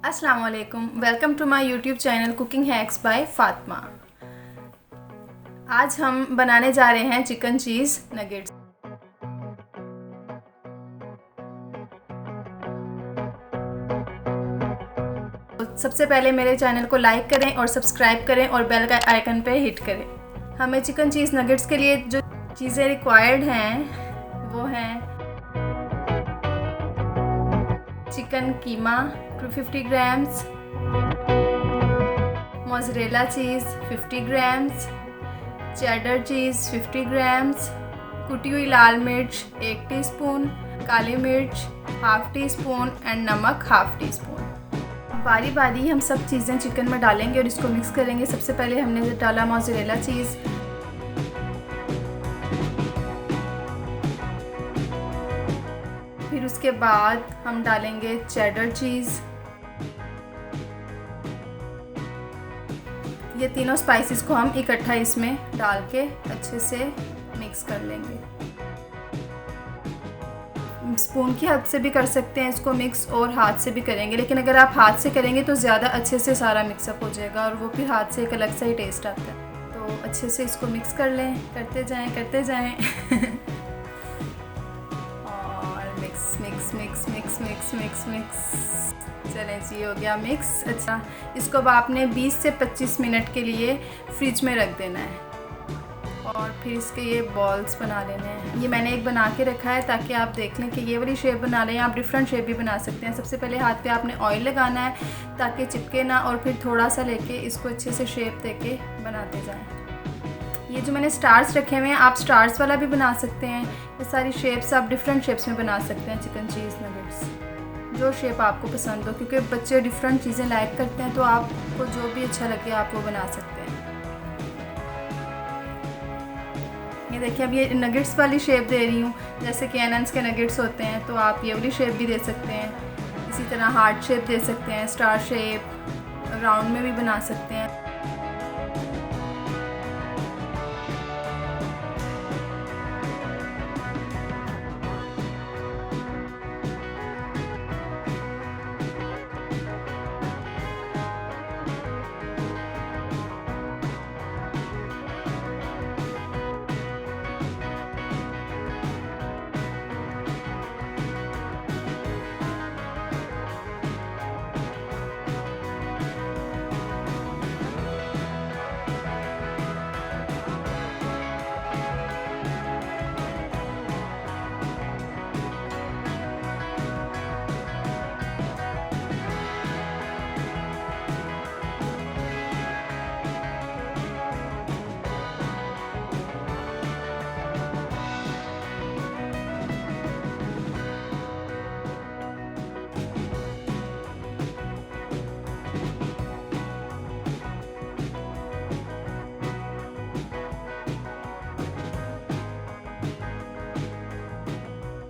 अस्सलाम वालेकुम, welcome to my YouTube channel cooking hacks by Fatima. आज हम बनाने जा रहे हैं चिकन चीज़ नगेट्स। सबसे पहले मेरे चैनल को लाइक करें और सब्सक्राइब करें और बेल का आइकन पे हिट करें। हमें चिकन चीज़ नगेट्स के लिए जो चीज़ें रिक्वायर्ड हैं वो हैं चिकन कीमा 250 grams, mozzarella cheese 50 grams, cheddar चीज़ 50 ग्राम्स, कुटी हुई लाल मिर्च 1 टीस्पून, काली मिर्च हाफ़ टी स्पून एंड नमक हाफ़ टी स्पून। बारी बारी हम सब चीज़ें चिकन में डालेंगे और इसको मिक्स करेंगे। सबसे पहले हमने डाला मोज़रेला चीज़, फिर उसके बाद हम डालेंगे चेडर चीज़। ये तीनों स्पाइसेस को हम इकट्ठा इसमें डाल के अच्छे से मिक्स कर लेंगे। स्पून की हेल्प से भी कर सकते हैं इसको मिक्स, और हाथ से भी करेंगे, लेकिन अगर आप हाथ से करेंगे तो ज़्यादा अच्छे से सारा मिक्सअप हो जाएगा और वो फिर हाथ से एक अलग सा ही टेस्ट आता है। तो अच्छे से इसको मिक्स कर लें, करते जाएं और mix mix mix mix mix mix mix. चलें जी, हो गया मिक्स। अच्छा, इसको अब आपने 20 से 25 मिनट के लिए फ्रिज में रख देना है और फिर इसके ये बॉल्स बना लेने हैं। ये मैंने एक बना के रखा है ताकि आप देख लें कि ये वाली शेप बना लें। आप डिफरेंट शेप भी बना सकते हैं। सबसे पहले हाथ पे आपने ऑयल लगाना है ताकि चिपके ना, और फिर थोड़ा सा लेके इसको अच्छे से शेप देके बनाते जाएं। ये जो मैंने स्टार्स रखे हुए हैं, आप स्टार्स वाला भी बना सकते हैं। ये सारी शेप्स आप डिफरेंट शेप्स में बना सकते हैं चिकन चीज़ नगेट्स, जो शेप आपको पसंद हो, क्योंकि बच्चे डिफरेंट चीज़ें लाइक करते हैं, तो आपको जो भी अच्छा लगे आप वो बना सकते हैं। ये देखिए, अब ये नगेट्स वाली शेप दे रही हूँ, जैसे कि एनन्स के नगेट्स होते हैं, तो आप ये वाली शेप भी दे सकते हैं। इसी तरह हार्ट शेप दे सकते हैं, स्टार शेप, राउंड में भी बना सकते हैं।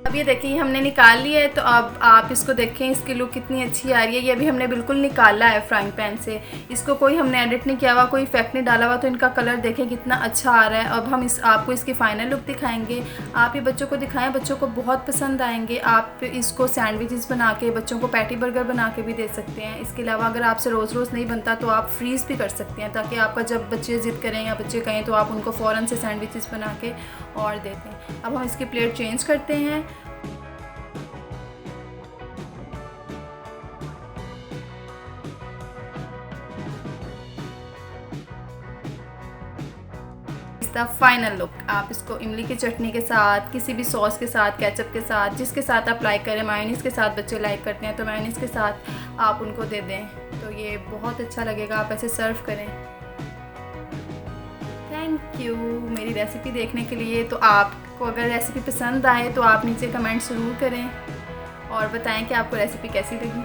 अब ये देखिए हमने निकाल लिया है, तो अब आप इसको देखें, इसकी लुक कितनी अच्छी आ रही है। ये अभी हमने बिल्कुल निकाला है फ्राइंग पैन से, इसको कोई हमने एडिट नहीं किया हुआ, कोई इफेक्ट नहीं डाला हुआ, तो इनका कलर देखें कितना अच्छा आ रहा है। अब हम आपको इसकी फ़ाइनल लुक दिखाएंगे। आप ये बच्चों को दिखाएं, बच्चों को बहुत पसंद आएंगे। आप इसको सैंडविचेस बना के, बच्चों को पैटी बर्गर बना के भी दे सकते हैं। इसके अलावा अगर आपसे रोज़ रोज़ नहीं बनता तो आप फ्रीज़ भी कर सकते हैं, ताकि आपका जब बच्चे ज़िद करें या बच्चे कहें तो आप उनको फ़ौरन से सैंडविचेस बना के और देते हैं। अब हम इसकी प्लेट चेंज करते हैं। The final look. आप इसको इमली की चटनी के साथ, किसी भी सॉस के साथ, केचप के साथ, जिसके साथ आप लाइक करें, मायोनीज़ के साथ बच्चे लाइक करते हैं तो मायोनीज़ के साथ आप उनको दे दें, तो ये बहुत अच्छा लगेगा। आप ऐसे सर्व करें। थैंक यू मेरी रेसिपी देखने के लिए। तो आपको अगर रेसिपी पसंद आए तो आप नीचे कमेंट ज़रूर करें और बताएं कि आपको रेसिपी कैसी लगी।